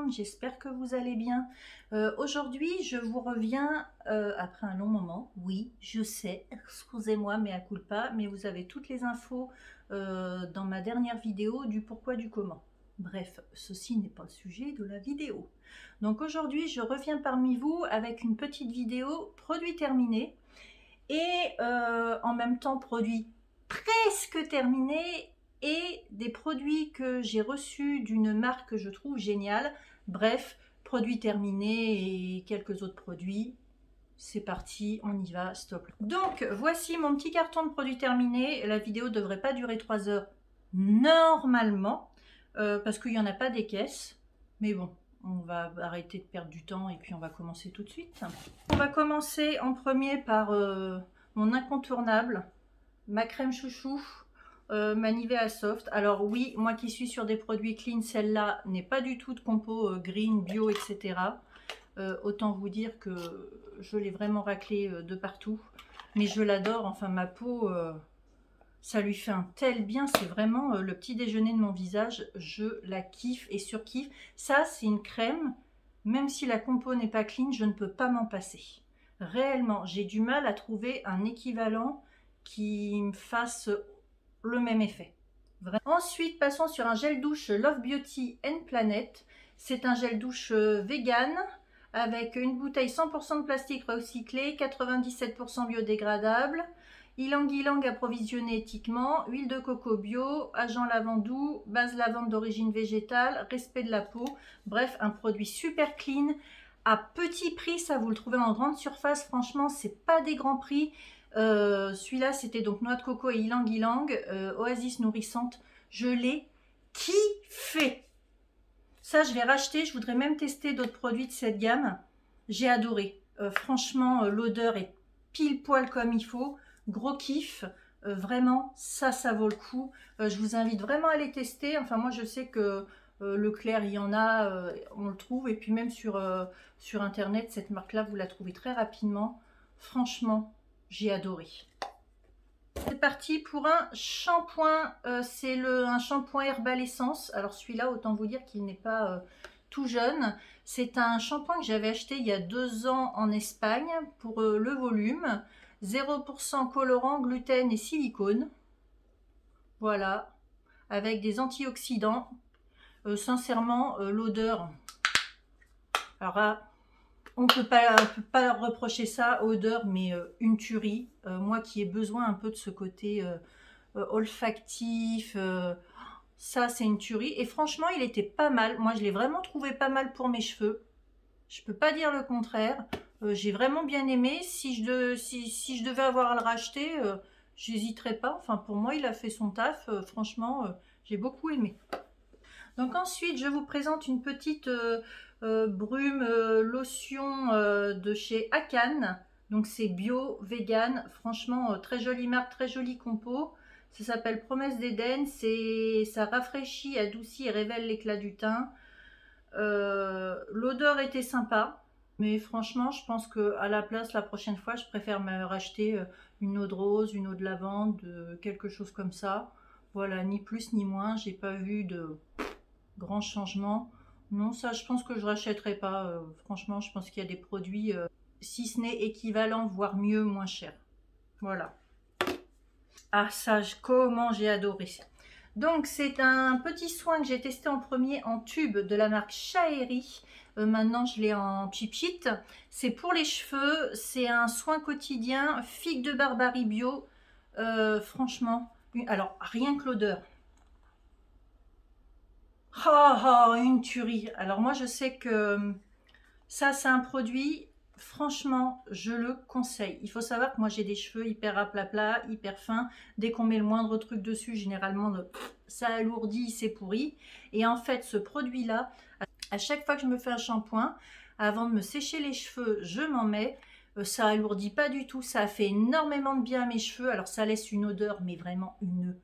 monde, j'espère que vous allez bien. Aujourd'hui, je vous reviens après un long moment. Oui, je sais, excusez-moi, mea culpa, mais vous avez toutes les infos dans ma dernière vidéo du pourquoi du comment. Bref, ceci n'est pas le sujet de la vidéo. Donc aujourd'hui, je reviens parmi vous avec une petite vidéo produit terminé et en même temps produit presque terminé et des produits que j'ai reçus d'une marque que je trouve géniale. Bref, produit terminé et quelques autres produits. C'est parti, on y va, stop. Donc voici mon petit carton de produit terminé. La vidéo ne devrait pas durer 3 heures normalement parce qu'il n'y en a pas des caisses. Mais bon, on va arrêter de perdre du temps et puis on va commencer tout de suite. On va commencer en premier par mon incontournable, ma crème chouchou, ma Nivea Soft. Alors oui, moi qui suis sur des produits clean, celle-là n'est pas du tout de compo green, bio, etc. Autant vous dire que je l'ai vraiment raclée de partout. Mais je l'adore, enfin ma peau, ça lui fait un tel bien. C'est vraiment le petit déjeuner de mon visage. Je la kiffe et surkiffe. Ça, c'est une crème, même si la compo n'est pas clean, je ne peux pas m'en passer. Réellement, j'ai du mal à trouver un équivalent qui me fasse le même effet. Ensuite, passons sur un gel douche Love Beauty and Planet. C'est un gel douche vegan avec une bouteille 100% de plastique recyclé, 97% biodégradable, ylang-ylang approvisionné éthiquement, huile de coco bio, agent lavandou, base lavande d'origine végétale, respect de la peau. Bref, un produit super clean à petit prix. Ça, vous le trouvez en grande surface. Franchement, c'est pas des grands prix. Celui-là, c'était donc noix de coco et ylang-ylang, oasis nourrissante. Je l'ai kiffé. Ça, je l'ai racheté. Je voudrais même tester d'autres produits de cette gamme. J'ai adoré. Franchement, l'odeur est pile poil comme il faut. Gros kiff. Vraiment, ça vaut le coup. Je vous invite vraiment à les tester. Enfin, moi, je sais que Leclerc, il y en a, on le trouve. Et puis même sur Internet, cette marque-là, vous la trouvez très rapidement. Franchement, j'ai adoré. C'est parti pour un shampoing. C'est un shampoing Herbal Essence. Alors celui-là, autant vous dire qu'il n'est pas tout jeune. C'est un shampoing que j'avais acheté il y a 2 ans en Espagne pour le volume. 0% colorant, gluten et silicone. Voilà. Avec des antioxydants. Sincèrement, l'odeur. Alors là, on peut pas reprocher ça, odeur, mais une tuerie. Moi qui ai besoin un peu de ce côté olfactif, ça c'est une tuerie. Et franchement, il était pas mal. Moi, je l'ai vraiment trouvé pas mal pour mes cheveux. Je peux pas dire le contraire. J'ai vraiment bien aimé. Si je devais avoir à le racheter, j'hésiterais pas. Enfin, pour moi, il a fait son taf. Franchement, j'ai beaucoup aimé. Donc ensuite, je vous présente une petite brume lotion de chez Akan. Donc c'est bio, vegan. Franchement, très jolie marque, très jolie compo. Ça s'appelle Promesse d'Éden. Ça rafraîchit, adoucit et révèle l'éclat du teint. L'odeur était sympa. Mais franchement, je pense qu'à la place, la prochaine fois, je préfère me racheter une eau de rose, une eau de lavande, quelque chose comme ça. Voilà, ni plus ni moins. J'ai pas vu de grand changement. Non, ça, je pense que je rachèterai pas. Franchement, je pense qu'il y a des produits, si ce n'est équivalent, voire mieux, moins cher. Voilà. Ah, ça, comment j'ai adoré ça. Donc, c'est un petit soin que j'ai testé en premier en tube de la marque Shaeri. Maintenant, je l'ai en pipit. C'est pour les cheveux. C'est un soin quotidien, figue de Barbarie bio. Franchement, alors, rien que l'odeur. Oh, une tuerie. Alors moi, je sais que ça, c'est un produit, franchement, je le conseille. Il faut savoir que moi, j'ai des cheveux hyper raplapla, hyper fins. Dès qu'on met le moindre truc dessus, généralement, ça alourdit, c'est pourri. Et en fait, ce produit-là, à chaque fois que je me fais un shampoing, avant de me sécher les cheveux, je m'en mets. Ça alourdit pas du tout. Ça fait énormément de bien à mes cheveux. Alors, ça laisse une odeur, mais vraiment une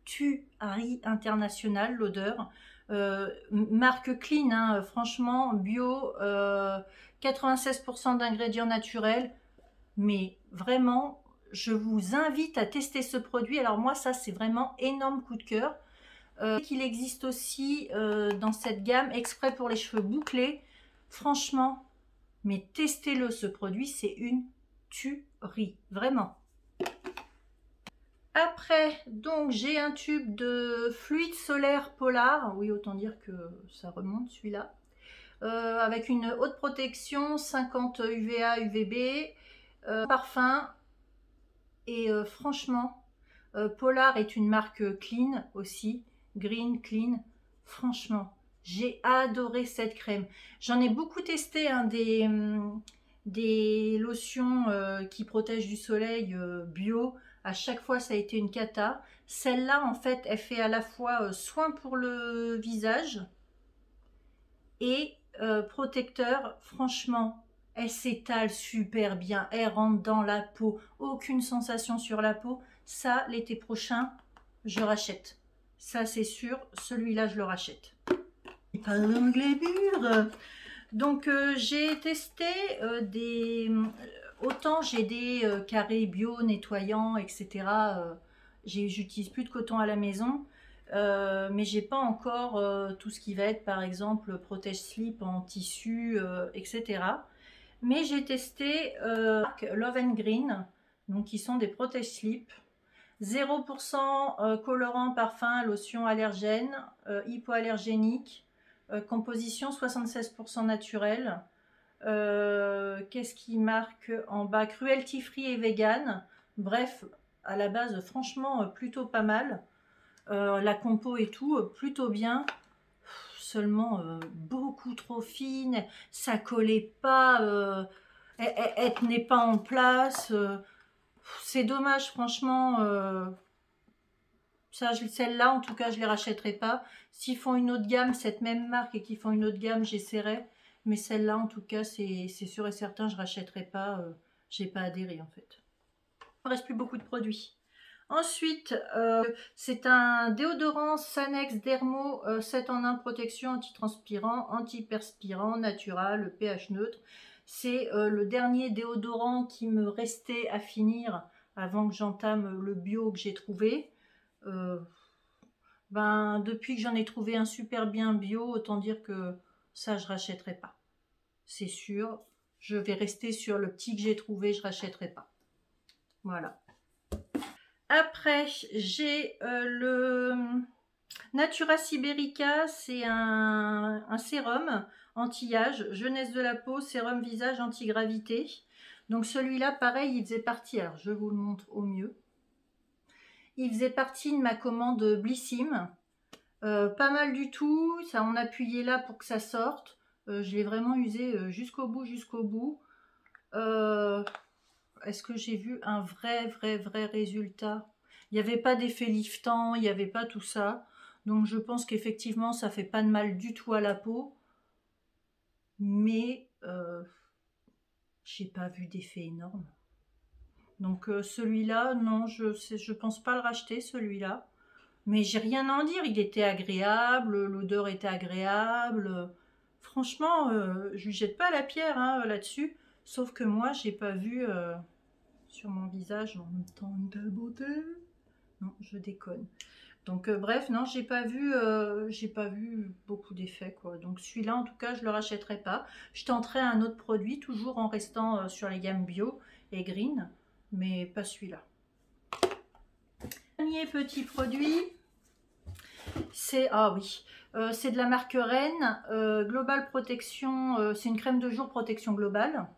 tuerie internationale, l'odeur. Marque clean, hein, franchement, bio, 96% d'ingrédients naturels, mais vraiment, je vous invite à tester ce produit. Alors moi, ça, c'est vraiment énorme coup de cœur. Qu'il existe aussi dans cette gamme exprès pour les cheveux bouclés. Franchement, mais testez-le, ce produit, c'est une tuerie, vraiment. Après, donc j'ai un tube de fluide solaire Polar, oui autant dire que ça remonte celui-là, avec une haute protection, 50 UVA, UVB, parfum, et franchement, Polar est une marque clean aussi, green, clean, franchement, j'ai adoré cette crème. J'en ai beaucoup testé hein, des lotions qui protègent du soleil bio. À chaque fois, ça a été une cata. Celle-là, en fait, elle fait à la fois soin pour le visage et protecteur. Franchement, elle s'étale super bien. Elle rentre dans la peau. Aucune sensation sur la peau. Ça, l'été prochain, je rachète. Ça, c'est sûr. Celui-là, je le rachète. Pas d'anglais pur. Donc, j'ai testé autant j'ai des carrés bio, nettoyants, etc. J'utilise plus de coton à la maison, mais j'ai pas encore tout ce qui va être, par exemple, protège-slip en tissu, etc. Mais j'ai testé Love and Green, donc qui sont des protège-slip. 0% colorant, parfum, lotion allergène, hypoallergénique, composition 76% naturelle. Qu'est-ce qui marque en bas? Cruelty free et vegan. Bref, à la base, franchement, plutôt pas mal. La compo et tout, plutôt bien. Seulement beaucoup trop fine. Ça collait pas. Elle tenait pas en place. C'est dommage, franchement. Celle-là, en tout cas, je les rachèterai pas. S'ils font une autre gamme, cette même marque, et qu'ils font une autre gamme, j'essaierai. Mais celle-là, en tout cas, c'est sûr et certain, je rachèterai pas. J'ai pas adhéré, en fait. Il ne reste plus beaucoup de produits. Ensuite, c'est un déodorant Sanex Dermo 7 en 1 protection antitranspirant, antiperspirant, natural, pH neutre. C'est le dernier déodorant qui me restait à finir avant que j'entame le bio que j'ai trouvé. Depuis que j'en ai trouvé un super bien bio, autant dire que ça je rachèterai pas. C'est sûr, je vais rester sur le petit que j'ai trouvé, je rachèterai pas. Voilà. Après, j'ai le Natura Siberica, c'est un sérum anti-âge, jeunesse de la peau, sérum visage anti-gravité. Donc celui-là, pareil, il faisait partie, alors je vous le montre au mieux. Il faisait partie de ma commande Blissim. Pas mal du tout, ça on appuyait là pour que ça sorte. Je l'ai vraiment usé jusqu'au bout, jusqu'au bout. Est-ce que j'ai vu un vrai résultat? Il n'y avait pas d'effet liftant, il n'y avait pas tout ça. Donc je pense qu'effectivement ça fait pas de mal du tout à la peau. Mais j'ai pas vu d'effet énorme. Donc celui-là, non, je pense pas le racheter celui-là. Mais j'ai rien à en dire, il était agréable, l'odeur était agréable. Franchement, je lui jette pas la pierre hein, là-dessus. Sauf que moi, j'ai pas vu sur mon visage en même temps de beauté. Non, je déconne. Donc bref, non, j'ai pas vu beaucoup d'effets quoi. Donc celui-là, en tout cas, je le rachèterai pas. Je tenterai un autre produit, toujours en restant sur les gammes bio et green, mais pas celui-là. Dernier petit produit, c'est c'est de la marque Rennes, Global Protection, c'est une crème de jour protection globale.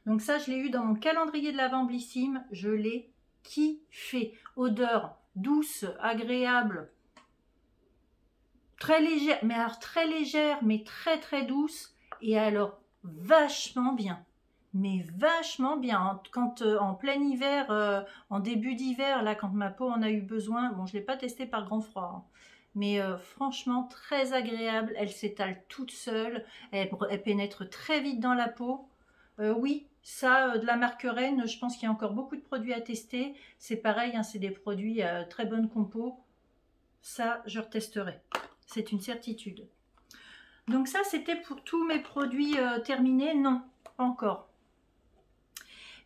Donc ça, je l'ai eu dans mon calendrier de l'Avent Blissim, je l'ai kiffé. Odeur douce, agréable, très légère, mais alors très légère, mais très douce, et alors vachement bien. Mais vachement bien, quand en plein hiver, en début d'hiver, là quand ma peau en a eu besoin, bon je ne l'ai pas testé par grand froid, hein, mais franchement très agréable, elle s'étale toute seule, elle pénètre très vite dans la peau. Oui, ça de la marque Rennes, je pense qu'il y a encore beaucoup de produits à tester, c'est pareil, hein, c'est des produits à très bonne compo, ça je retesterai, c'est une certitude. Donc ça c'était pour tous mes produits terminés, non, pas encore.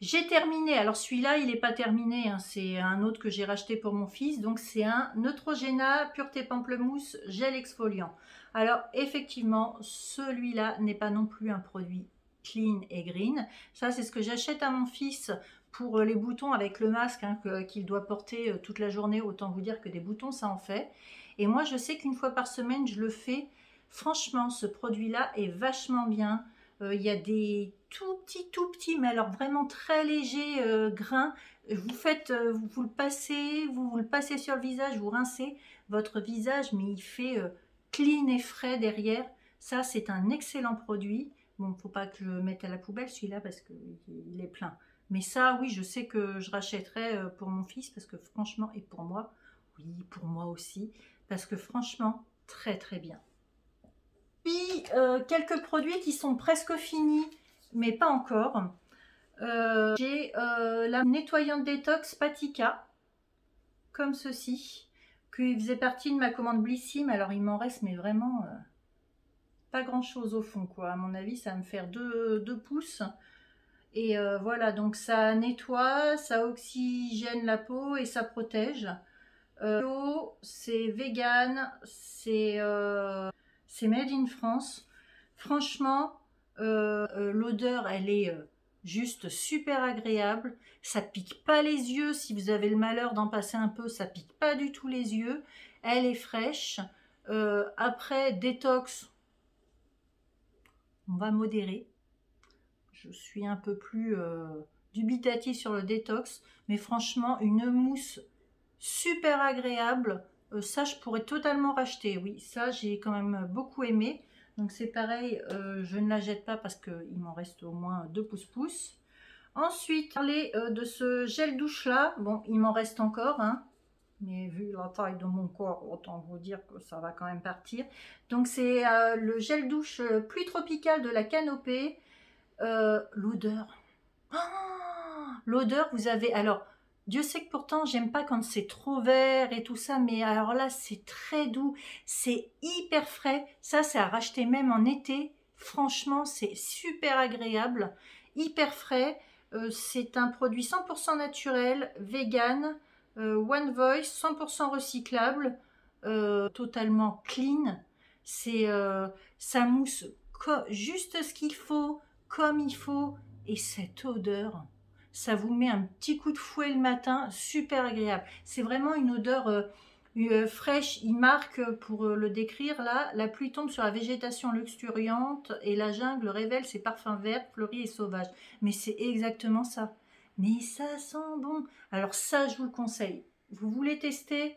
J'ai terminé, alors celui-là il n'est pas terminé, hein, c'est un autre que j'ai racheté pour mon fils, donc c'est un Neutrogena Pureté Pamplemousse Gel Exfoliant. Alors effectivement, celui-là n'est pas non plus un produit clean et green. Ça c'est ce que j'achète à mon fils pour les boutons avec le masque hein, qu'il doit porter toute la journée, autant vous dire que des boutons ça en fait. Et moi je sais qu'une fois par semaine je le fais. Franchement ce produit-là est vachement bien. Il y a des tout petits, mais alors vraiment très légers grains. Vous faites, vous le passez sur le visage, vous rincez votre visage, mais il fait clean et frais derrière. Ça, c'est un excellent produit. Bon, faut pas que je le mette à la poubelle celui-là parce qu'il est plein. Mais ça, oui, je sais que je rachèterai pour mon fils parce que franchement, et pour moi, oui, pour moi aussi, parce que franchement, très bien. Puis quelques produits qui sont presque finis, mais pas encore. J'ai la nettoyante détox Patika, comme ceci, qui faisait partie de ma commande Blissim. Alors il m'en reste, mais vraiment pas grand chose au fond, quoi. À mon avis, ça va me faire 2 pouces. Et voilà, donc ça nettoie, ça oxygène la peau et ça protège. C'est vegan, c'est made in France. Franchement, l'odeur, elle est juste super agréable. Ça pique pas les yeux. Si vous avez le malheur d'en passer un peu, ça pique pas du tout les yeux. Elle est fraîche. Après, détox, on va modérer. Je suis un peu plus dubitative sur le détox. Mais franchement, une mousse super agréable. Ça, je pourrais totalement racheter. Oui, ça, j'ai quand même beaucoup aimé. Donc c'est pareil, je ne la jette pas parce qu'il m'en reste au moins 2 pouces. Ensuite, parler de ce gel douche là. Bon, il m'en reste encore, hein. Mais vu la taille de mon corps, autant vous dire que ça va quand même partir. Donc c'est le gel douche pluie tropicale de la Canopée. L'odeur. Oh, l'odeur, vous avez... Alors, Dieu sait que pourtant, j'aime pas quand c'est trop vert et tout ça, mais alors là, c'est très doux, c'est hyper frais. Ça, c'est à racheter même en été. Franchement, c'est super agréable, hyper frais. C'est un produit 100% naturel, vegan, One Voice, 100% recyclable, totalement clean. C'est ça mousse juste ce qu'il faut, comme il faut, et cette odeur, ça vous met un petit coup de fouet le matin, super agréable. C'est vraiment une odeur fraîche. Il marque, pour le décrire là, la pluie tombe sur la végétation luxuriante et la jungle révèle ses parfums verts, fleuris et sauvages. Mais c'est exactement ça. Mais ça sent bon. Alors ça, je vous le conseille. Vous voulez tester?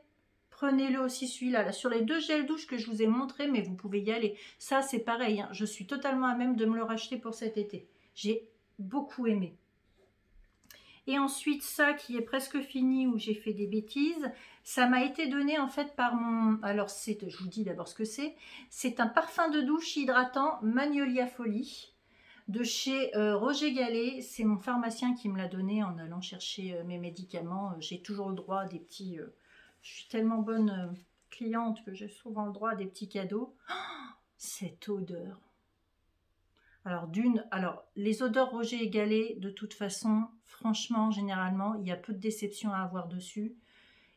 Prenez-le aussi celui-là. Là, sur les 2 gels douche que je vous ai montré, mais vous pouvez y aller. Ça, c'est pareil, hein. Je suis totalement à même de me le racheter pour cet été. J'ai beaucoup aimé. Et ensuite, ça qui est presque fini, où j'ai fait des bêtises, ça m'a été donné en fait par mon... Alors, je vous dis d'abord ce que c'est. C'est un parfum de douche hydratant Magnolia Folie de chez Roger Gallet. C'est mon pharmacien qui me l'a donné en allant chercher mes médicaments. J'ai toujours le droit à des petits... je suis tellement bonne cliente que j'ai souvent le droit à des petits cadeaux. Oh, cette odeur! Alors les odeurs Roger Gallet, de toute façon, franchement, généralement, il y a peu de déception à avoir dessus.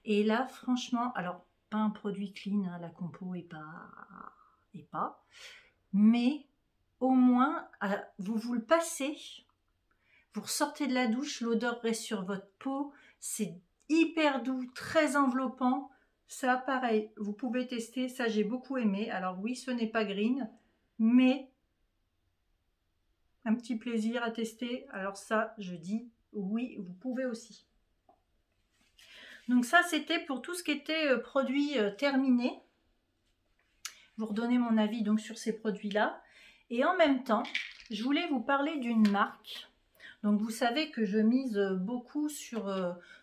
Et là, franchement, alors, pas un produit clean, hein, la compo est pas, mais au moins, vous le passez, vous ressortez de la douche, l'odeur reste sur votre peau, c'est hyper doux, très enveloppant. Ça, pareil, vous pouvez tester, ça j'ai beaucoup aimé. Alors oui, ce n'est pas green, mais un petit plaisir à tester. Alors ça, je dis oui, vous pouvez aussi. Donc ça, c'était pour tout ce qui était produits terminés. Vous redonnez mon avis donc sur ces produits-là. Et en même temps, je voulais vous parler d'une marque. Donc vous savez que je mise beaucoup sur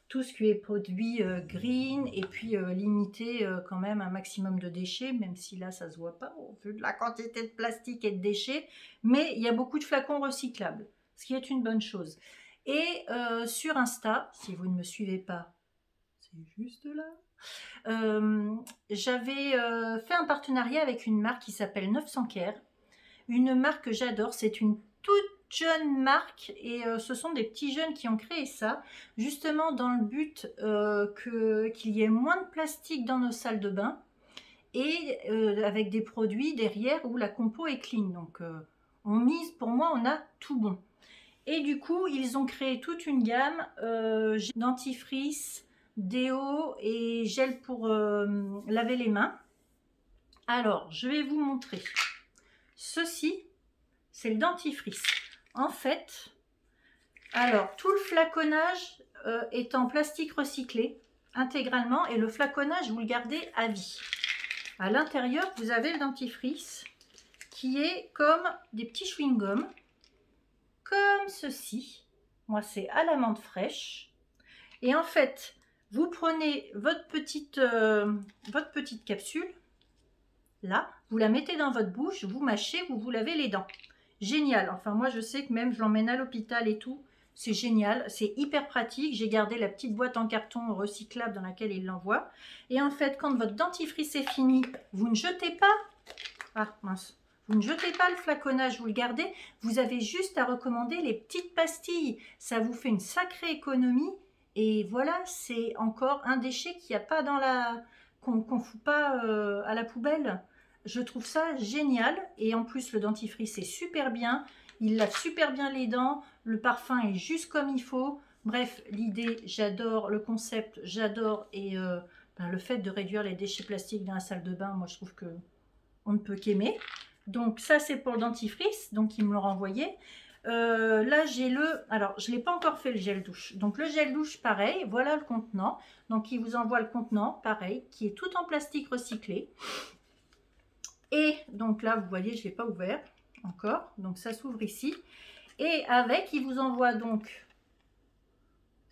tout ce qui est produit green et puis limiter quand même un maximum de déchets, même si là ça se voit pas au vu de la quantité de plastique et de déchets, mais il y a beaucoup de flacons recyclables, ce qui est une bonne chose. Et sur Insta, si vous ne me suivez pas, c'est juste là, j'avais fait un partenariat avec une marque qui s'appelle 900 Care, une marque que j'adore. C'est une toute jeune marque et ce sont des petits jeunes qui ont créé ça, justement dans le but qu'il y ait moins de plastique dans nos salles de bain et avec des produits derrière où la compo est clean. Donc on mise, pour moi, on a tout bon. Et du coup, ils ont créé toute une gamme dentifrice, déo et gel pour laver les mains. Alors, je vais vous montrer. Ceci, c'est le dentifrice. En fait, alors tout le flaconnage est en plastique recyclé intégralement et le flaconnage, vous le gardez à vie. À l'intérieur, vous avez le dentifrice qui est comme des petits chewing-gums, comme ceci. Moi, c'est à la menthe fraîche. Et en fait, vous prenez votre petite capsule, là, vous la mettez dans votre bouche, vous mâchez, vous vous lavez les dents. Génial. Enfin, moi, je sais que même je l'emmène à l'hôpital et tout. C'est génial, c'est hyper pratique. J'ai gardé la petite boîte en carton recyclable dans laquelle il l'envoie. Et en fait, quand votre dentifrice est fini, vous ne jetez pas. Ah, mince. Vous ne jetez pas le flaconnage, vous le gardez. Vous avez juste à recommander les petites pastilles. Ça vous fait une sacrée économie. Et voilà, c'est encore un déchet qu'il n'y a pas dans la... qu'on ne fout pas à la poubelle. Je trouve ça génial. Et en plus, le dentifrice est super bien. Il lave super bien les dents. Le parfum est juste comme il faut. Bref, l'idée, j'adore. Le concept, j'adore. Et le fait de réduire les déchets plastiques dans la salle de bain, moi, je trouve que on ne peut qu'aimer. Donc, ça, c'est pour le dentifrice. Donc, ils me l'ont renvoyé. Là, j'ai le... Alors, je ne l'ai pas encore fait, le gel douche. Donc, le gel douche, pareil. Voilà le contenant. Donc, il vous envoie le contenant, pareil, qui est tout en plastique recyclé. Et donc là, vous voyez, je ne l'ai pas ouvert encore. Donc, ça s'ouvre ici. Et avec, il vous envoie donc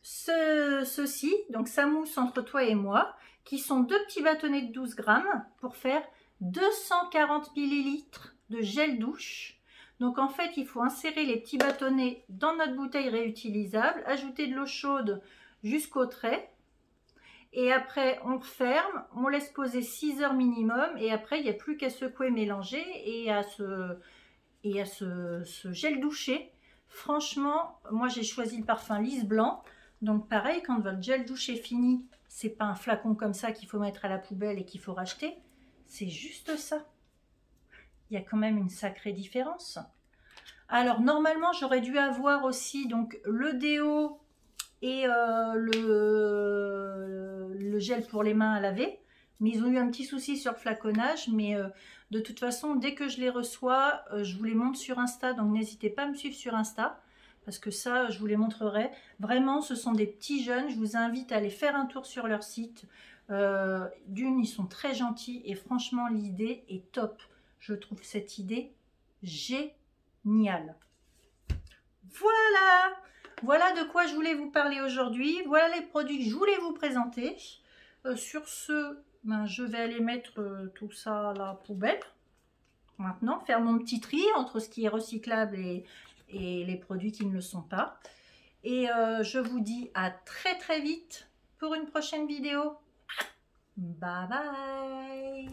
ceci. Donc, ça mousse entre toi et moi, qui sont 2 petits bâtonnets de 12 grammes pour faire 240 millilitres de gel douche. Donc en fait, il faut insérer les petits bâtonnets dans notre bouteille réutilisable, ajouter de l'eau chaude jusqu'au trait. Et après, on referme, on laisse poser 6 heures minimum. Et après, il n'y a plus qu'à secouer, mélanger et à ce gel douché. Franchement, moi j'ai choisi le parfum Lys Blanc. Donc pareil, quand votre gel douche est fini, c'est pas un flacon comme ça qu'il faut mettre à la poubelle et qu'il faut racheter. C'est juste ça. Il y a quand même une sacrée différence. Alors normalement j'aurais dû avoir aussi donc le déo et le gel pour les mains à laver, mais ils ont eu un petit souci sur le flaconnage. Mais de toute façon, dès que je les reçois, je vous les montre sur Insta, donc n'hésitez pas à me suivre sur Insta parce que ça je vous les montrerai. Vraiment, ce sont des petits jeunes, je vous invite à aller faire un tour sur leur site. D'une, ils sont très gentils et franchement l'idée est top. Je trouve cette idée géniale. Voilà, voilà de quoi je voulais vous parler aujourd'hui. Voilà les produits que je voulais vous présenter. Sur ce, je vais aller mettre tout ça à la poubelle. Maintenant, faire mon petit tri entre ce qui est recyclable et les produits qui ne le sont pas. Et je vous dis à très très vite pour une prochaine vidéo. Bye bye.